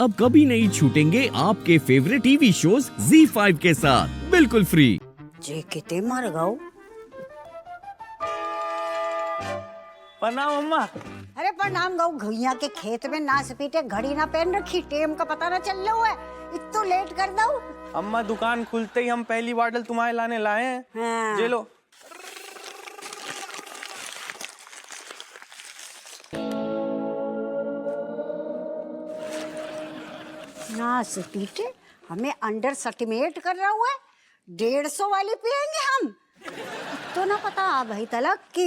अब कभी नहीं छूटेंगे आपके फेवरेट टीवी शोज ZEE5 के साथ बिल्कुल फ्री। जे किते मर गओ। प्रणाम अम्मा। अरे प्रणाम गऊ, घुइया के खेत में ना सपीटे घड़ी ना पहन रखी, टेम का पता ना चल रहा है, इतो लेट कर दऊ। अम्मा दुकान खुलते ही हम पहली बॉटल तुम्हारे लाने लाए हैं। हाँ। जे लो। ना सपीटे हमें अंडर सटिमेट कर रहा हुआ है, 150 वाली पियेंगे हम। तो ना पता भाई तलक कि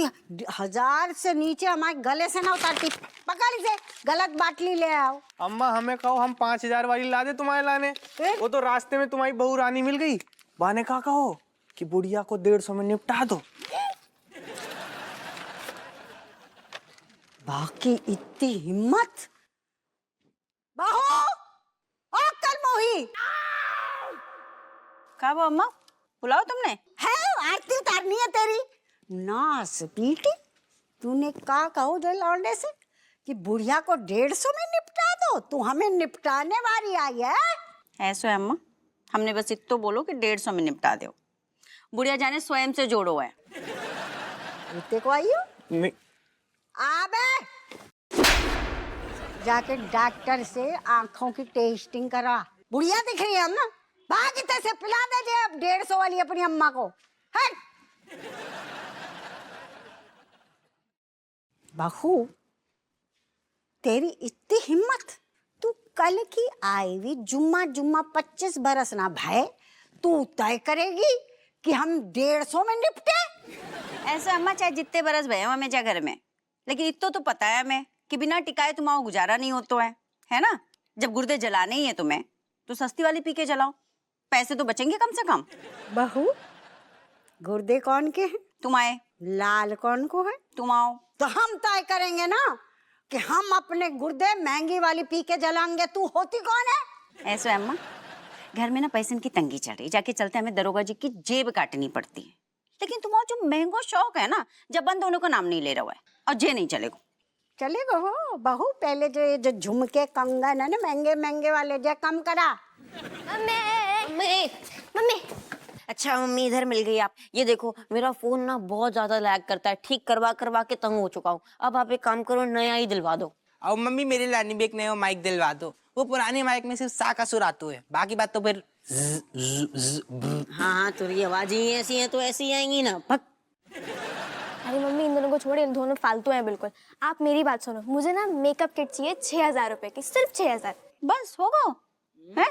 1000 से नीचे हमारे गले से ना उतारती, पकड़ से गलत बाटली ले आओ। अम्मा हमें कहो हम 5000 वाली ला दे तुम्हारे लाने। फिर? वो तो रास्ते में तुम्हारी बहू रानी मिल गई, बहाने का कहो कि बुढ़िया को 150 में निपटा दो। बाकी इतनी हिम्मत। बहू ओ कल मोही क्या वो अम्मा बुलाओ तुमने? है, आरती उतारनी है तेरी। ना स्पीटी तूने का कहो दे लौंडे से कि बुढ़िया को 150 में निपटा दो, तू हमें निपटाने वाली आई है। ऐसो है अम्मा, हमने बस इतो बोलो कि 150 में निपटा दो, बुढ़िया जाने स्वयं से जोड़ो है। इतने को आई हो नहीं। आबे जाके डॉक्टर से आंखों की टेस्टिंग करा, बुढ़िया दिख रही है अम्मा, भाग इधर से पिला दे जे अब 150 वाली अपनी अम्मा को। हट बहू, तेरी इतनी हिम्मत, तू कल की आई हुई जुम्मा जुम्मा 25 बरस ना भाई, तू तय करेगी कि हम 150 में निपटे। ऐसे अम्मा चाहे जितने बरस भये हमें जा घर में, लेकिन इतो तो पता है हमें कि बिना टिकाए तुम्हारा गुजारा नहीं होता है ना। जब गुर्दे जलाने ही है तुम्हें तो सस्ती वाली पी के जलाओ, पैसे तो बचेंगे कम से कम। बहू गुर्दे कौन के हैं? तुम्हारे। लाल कौन को है? तुम आओ तो हम तय करेंगे ना कि हम अपने गुर्दे महंगी वाली पी के जलाएंगे, तू होती कौन है? ऐसो है अम्मा, घर में ना पैसे की तंगी चल रही, जाके चलते हमें दरोगा जी की जेब काटनी पड़ती है। लेकिन तुम्हारा जो महंगो शौक है ना, जब बंद होने का नाम नहीं ले रहा है, और जे नहीं चलेगा। चलेगा हो बहू, पहले जो झुमके कंगन है ना महंगे महंगे वाले जो कम करा। मम्मी मम्मी, अच्छा मम्मी इधर मिल गई आप। ये देखो मेरा फोन ना बहुत ज्यादा लैग करता है, ठीक करवा करवा के तंग हो चुका हूँ। अब आप एक काम करो, नया ही दिलवा दो। और मम्मी मेरे लानी भी एक नया माइक दिलवा दो। वो पुराने माइक में सिर्फ सा का सुर आता है, बाकी बात तो फिर हाँ तेरी आवाज ही ऐसी है तो ऐसी ही आएंगी ना। भक। अरे मम्मी इन दोनों को छोड़े, इन दोनों फालतू हैं बिल्कुल। आप मेरी बात सुनो, मुझे ना मेकअप किट चाहिए 6000 रुपए की, सिर्फ 6000। बस होगा है?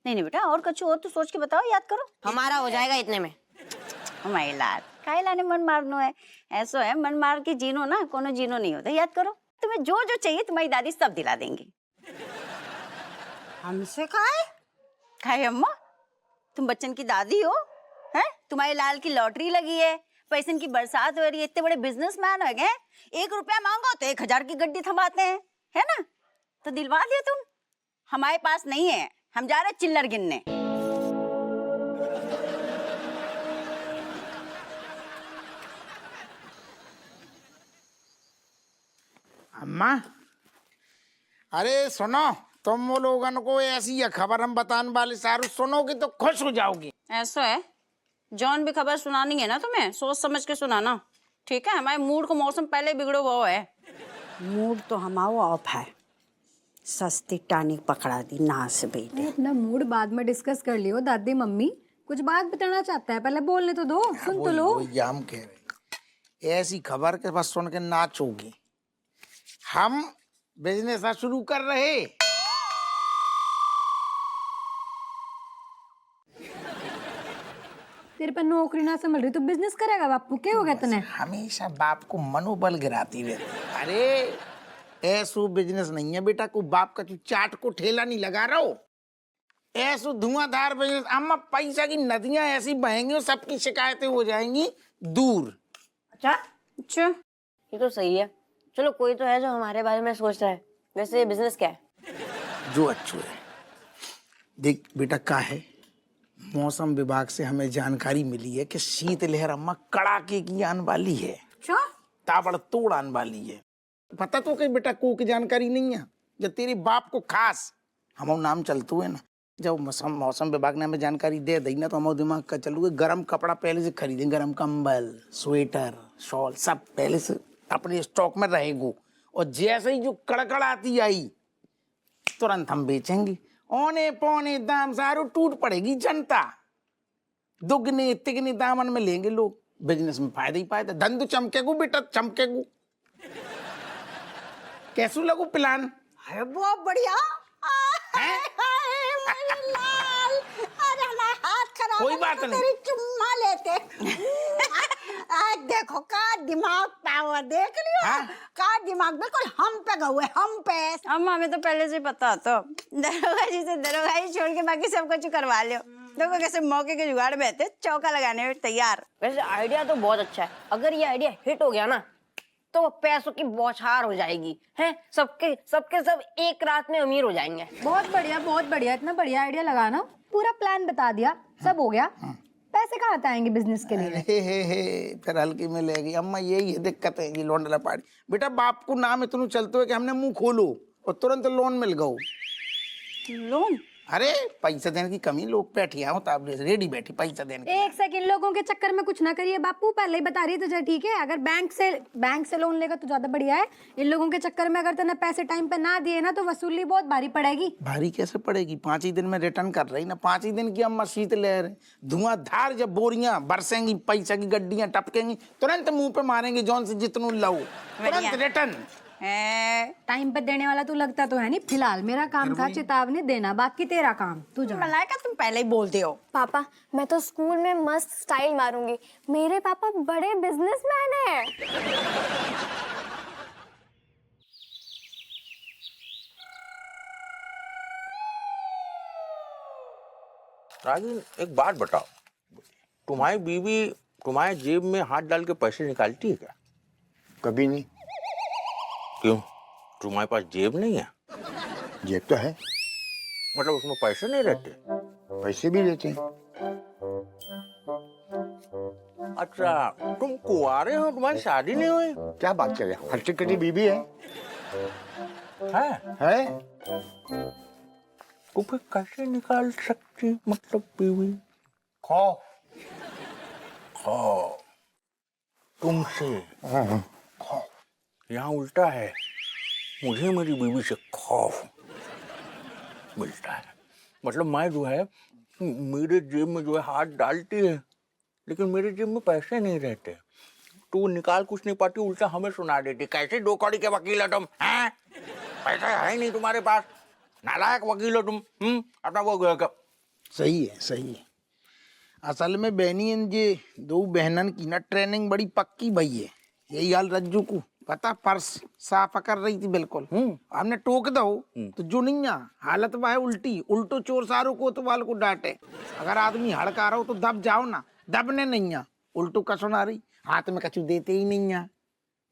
नहीं नहीं बेटा, और कुछ और तो सोच के बताओ, याद करो। हमारा हो जाएगा इतने में। हमारे लाल काहे लाने मन मारनो है। ऐसो है, मन मार के जीनो ना कोनो जीनो नहीं होता। याद करो, तुम्हें जो जो चाहिए तुम्हारी दादी सब दिला देंगी। हमसे खाए खाए अम्मा, तुम बच्चन की दादी हो हैं? तुम्हारे लाल की लॉटरी लगी है, पैसे की बरसात हो रही है, इतने बड़े बिजनेसमैन हो गए, 1 रुपया मांगो तो 1000 की गड्डी थमाते हैं, है ना? तो दिलवा दियो तुम। हमारे पास नहीं है, हम जा रहे चिल्लर गिनने। अम्मा, अरे सुनो, तुम वो लोगन को ऐसी है खबर हम बताने वाले, सारू सुनोगी तो खुश हो जाओगी। ऐसा है, जॉन भी खबर सुनानी है ना तुम्हें, सोच समझ के सुनाना, ठीक है? हमारे मूड को मौसम पहले बिगड़ो हुआ है। मूड तो हमारा ऑफ है, सस्ती टानिक पकड़ा दी नास बेटे। अपना मूड बाद में डिस्कस कर लियो। दादी मम्मी कुछ बात बताना चाहता है, पहले बोलने तो दो, सुन तो लो। वही हम कह रहे, ऐसी खबर के बस सुन के नाचोगी। हम बिजनेस शुरू कर रहे। तेरे पर नौकरी ना संभल रही तो बिजनेस करेगा बापू, क्या हो गया तने? हमेशा बाप को मनोबल गिराती रहती। अरे ऐसो बिजनेस नहीं है बेटा, को बाप का तू चाट को ठेला नहीं लगा रहा हो। ऐसो धुआंधार बिजनेस। अम्मा पैसा की नदियां ऐसी बहेंगी और सबकी शिकायतें हो जाएंगी दूर। अच्छा ये तो सही है। चलो कोई तो है जो हमारे बारे में सोच रहा है। वैसे बिजनेस क्या है? जो अच्छू है देख बेटा, का है मौसम विभाग से हमें जानकारी मिली है कि शीतलहर अम्मा कड़ाके की आने वाली है। अच्छा, ताबड़तोड़ आने वाली है। पता तो कि बेटा को की जानकारी नहीं है, जब तेरे बाप को खास हम नाम चलते हुए ना, जब मौसम विभाग ने हमें जानकारी दे दी ना, तो हम दिमाग का चलू गर्म कपड़ा पहले से खरीदें, गर्म कंबल, स्वेटर, शॉल सब पहले से अपने स्टॉक में रहेगो, और जैसे ही जो कड़कड़ आती आई तुरंत हम बेचेंगे। औने पौने दाम सारू टूट पड़ेगी जनता, दुगने तिगने दामन में लेंगे लोग, बिजनेस में फायदा ही फायदा, धंधु चमकेगू बेटा चमकेगू। कैसू लगू प्लान? है बहुत बढ़िया। हैं? मेरे लाल, अरे हमारा हाथ खराब कोई है, बात तो नहीं। तेरी चुम्मा लेते। आज देखो का दिमाग पावर देख लियो। हाँ? का दिमाग बिल्कुल हम पे गए, हम पे। अम्मा हमें तो पहले से पता तो दरोगा जी से दरोगा ही छोड़ के बाकी सब कुछ करवा लियो। देखो कैसे मौके के जुगाड़ में थे, चौका लगाने में तैयार। वैसे आइडिया तो बहुत अच्छा है, अगर ये आइडिया हिट हो गया ना तो पैसों की बौछार हो जाएगी, हैं? सबके सब एक रात में अमीर हो जाएंगे। बहुत बढ़िया, इतना बढ़िया आइडिया लगाना, पूरा प्लान बता दिया, सब हो गया। पैसे कहाँ से आएंगे बिजनेस के लिए? हे फिर हल्की में लेगी अम्मा, यही है दिक्कत है ये लोन पाड़ी। बेटा बाप को नाम इतना चलते हुए कि हमने मुंह खोलो और तुरंत लोन मिल गो। लोन? अरे पैसा देने की कमी, लोग बैठी आओ तो आप रेडी बैठी पैसा देने की। एक सेकंड, लोगों के चक्कर में कुछ ना करिए बापू, पहले ही बता रही तुझे, ठीक है? अगर बैंक से लोन लेगा तो ज्यादा बढ़िया है। इन लोगों के चक्कर में अगर तूने पैसे टाइम पे ना दिए ना तो वसूली बहुत भारी पड़ेगी। भारी कैसे पड़ेगी? 5 ही दिन में रिटर्न कर रही ना, 5 ही दिन की अम्मा शीतलहर धुआंधार, जब बोरियां बरसेंगी, पैसा की गड्डियां टपकेंगी, तुरंत मुंह पे मारेंगे जौन से जितनू लाओ, तुरंत रिटर्न। टाइम पे देने वाला तू लगता तो है नहीं। फिलहाल मेरा काम था चेतावनी देना, बाकी तेरा काम, तू जा। मलाइका तुम पहले ही बोलते हो। पापा मैं तो स्कूल में मस्त स्टाइल मारूंगी, मेरे पापा बड़े बिजनेसमैन हैं। रागिन एक बात बताओ, तुम्हारी बीवी तुम्हारे जेब में हाथ डाल के पैसे निकालती है क्या? कभी नहीं। क्यों, तुम्हारे पास जेब नहीं है? जेब तो है, मतलब उसमें पैसे नहीं रहते? पैसे भी लेते हैं। अच्छा, तुम कुंवारे हो, तुम्हारी शादी नहीं हुई? क्या बात कर रहे हो? खर्चे कटी बीबी है। है? तो फिर कैसे निकाल सकती मतलब बीवी? खौफ। तुमसे? यहाँ उल्टा है, मुझे मेरी बीवी से खौफ मिलता है। मतलब मैं जो है मेरे जेब में जो है हाथ डालती है, लेकिन मेरे जेब में पैसे नहीं रहते, तो वो निकाल कुछ नहीं पाती, उल्टा हमें सुना देती। कैसे 2 कौड़ी के वकील हो तुम? हैं? पैसा है नहीं तुम्हारे पास, नालायक वकील हो तुम। अपना वो सही है। असल में बहनी जे 2 बहनन की ना ट्रेनिंग बड़ी पक्की भई है। यही हाल रज्जू को पता, पर्स साफ कर रही थी बिल्कुल, हमने टोक दो तो जो नहीं हालत वह है उल्टी, उल्टो चोर सारो को तो वाल को डांटे। अगर आदमी हड़का रहा हो तो दब जाओ ना, दबने नहीं उल्टो कसुन आ रही, हाथ में कछु देते ही नहीं,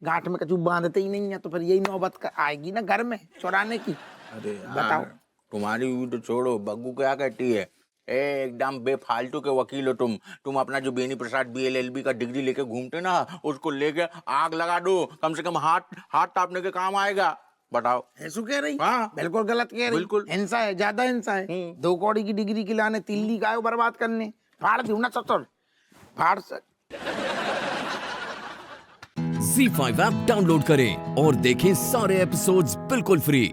गांठ में कछु बांधते ही नहीं, तो फिर यही नौबत आएगी ना घर में चुराने की। अरे बताओ, तुम्हारी भी तो छोड़ो, बग्गू क्या कहती है, एकदम बेफालतू के वकील हो तुम अपना जो बेनी प्रसाद BLLB का डिग्री लेके घूमते ना, उसको लेके आग लगा दो, कम से कम हाथ तापने के काम आएगा। बताओ। ऐसू कह रही? हाँ बिल्कुल गलत कह रही, बिल्कुल हिंसा है, ज्यादा हिंसा है। 2 कौड़ी की डिग्री की लाने तिल्ली का बर्बाद करने, फाड़ दू ना सतर फाड़ सक। ZEE5 ऐप डाउनलोड करें और देखें सारे एपिसोड्स बिल्कुल फ्री।